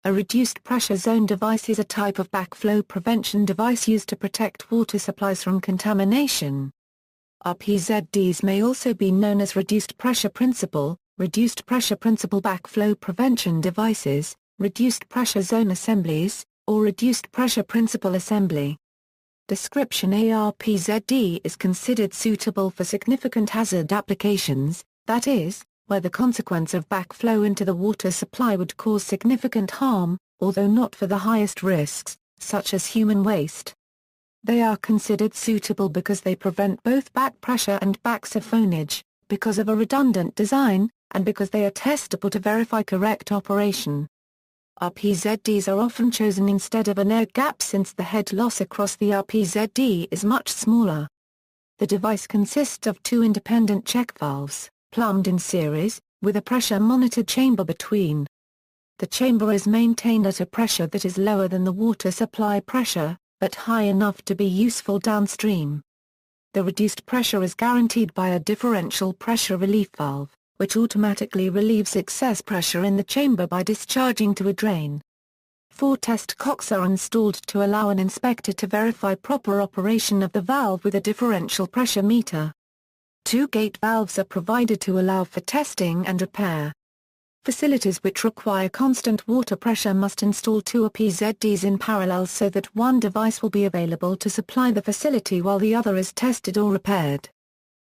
A reduced pressure zone device is a type of backflow prevention device used to protect water supplies from contamination. RPZDs may also be known as reduced pressure principle backflow prevention devices, reduced pressure zone assemblies, or reduced pressure principle assembly. Description: ARPZD is considered suitable for significant hazard applications, that is, where the consequence of backflow into the water supply would cause significant harm, although not for the highest risks, such as human waste. They are considered suitable because they prevent both back pressure and back siphonage, because of a redundant design, and because they are testable to verify correct operation. RPZDs are often chosen instead of an air gap since the head loss across the RPZD is much smaller. The device consists of two independent check valves, plumbed in series, with a pressure-monitored chamber between. The chamber is maintained at a pressure that is lower than the water supply pressure, but high enough to be useful downstream. The reduced pressure is guaranteed by a differential pressure relief valve, which automatically relieves excess pressure in the chamber by discharging to a drain. 4 test cocks are installed to allow an inspector to verify proper operation of the valve with a differential pressure meter. 2 gate valves are provided to allow for testing and repair. Facilities which require constant water pressure must install 2 RPZDs in parallel so that one device will be available to supply the facility while the other is tested or repaired.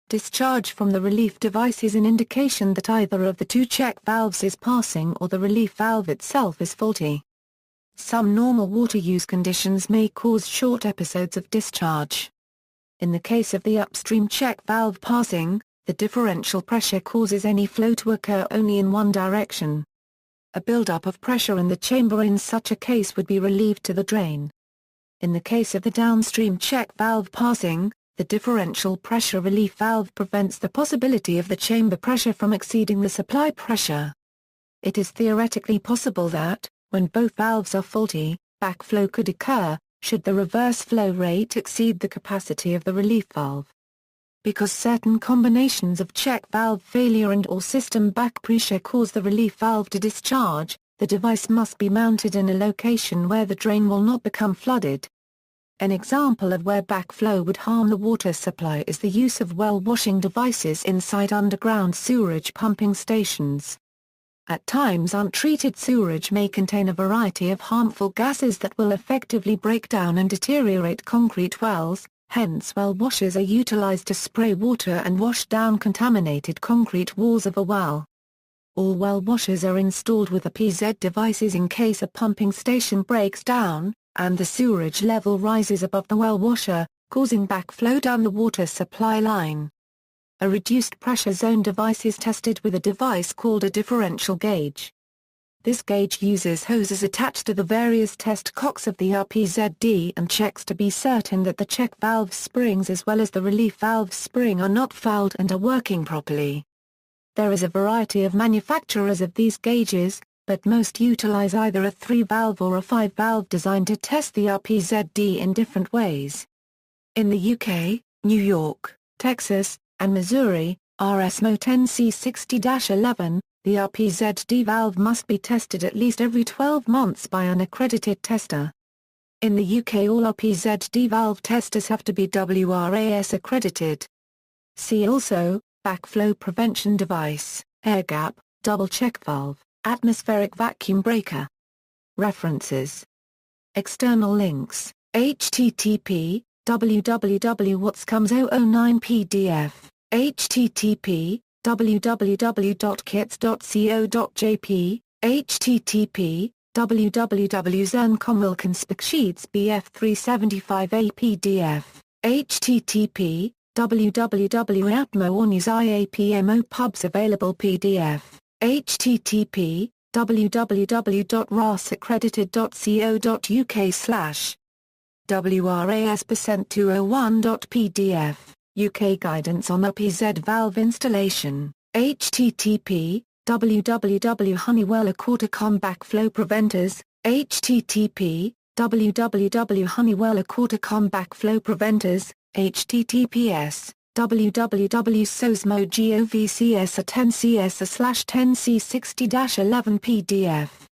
Discharge from the relief device is an indication that either of the 2 check valves is passing or the relief valve itself is faulty. Some normal water use conditions may cause short episodes of discharge. In the case of the upstream check valve passing, the differential pressure causes any flow to occur only in one direction. A buildup of pressure in the chamber in such a case would be relieved to the drain. In the case of the downstream check valve passing, the differential pressure relief valve prevents the possibility of the chamber pressure from exceeding the supply pressure. It is theoretically possible that, when both valves are faulty, backflow could occur, should the reverse flow rate exceed the capacity of the relief valve. Because certain combinations of check valve failure and/or system back pressure cause the relief valve to discharge, the device must be mounted in a location where the drain will not become flooded. An example of where backflow would harm the water supply is the use of well washing devices inside underground sewerage pumping stations. At times untreated sewerage may contain a variety of harmful gases that will effectively break down and deteriorate concrete wells, hence well washers are utilized to spray water and wash down contaminated concrete walls of a well. All well washers are installed with RPZ devices in case a pumping station breaks down, and the sewerage level rises above the well washer, causing backflow down the water supply line. A reduced pressure zone device is tested with a device called a differential gauge. This gauge uses hoses attached to the various test cocks of the RPZD and checks to be certain that the check valve springs as well as the relief valve spring are not fouled and are working properly. There is a variety of manufacturers of these gauges, but most utilize either a 3-valve or a 5-valve design to test the RPZD in different ways. In the UK, New York, Texas, and Missouri, RSMO 10C60-11, the RPZD valve must be tested at least every 12 months by an accredited tester. In the UK, all RPZD valve testers have to be WRAS accredited. See also, backflow prevention device, air gap, double check valve, atmospheric vacuum breaker. References. External links, http, www.whatscomes009 pdf, http, www.kits.co.jp, http, www.zerncomwilkinspecsheets bf375a pdf, http, www.atmo-iapmo pubs available pdf, http, www.rasaccredited.co.uk/ WRAS%201.pdf, UK guidance on RPZ valve installation, http, www.honeywell-Aquaticom backflow preventers, http, www.honeywell-Aquaticom backflow preventers, https, www.sosmo.govcs10cs/10c60-11 pdf.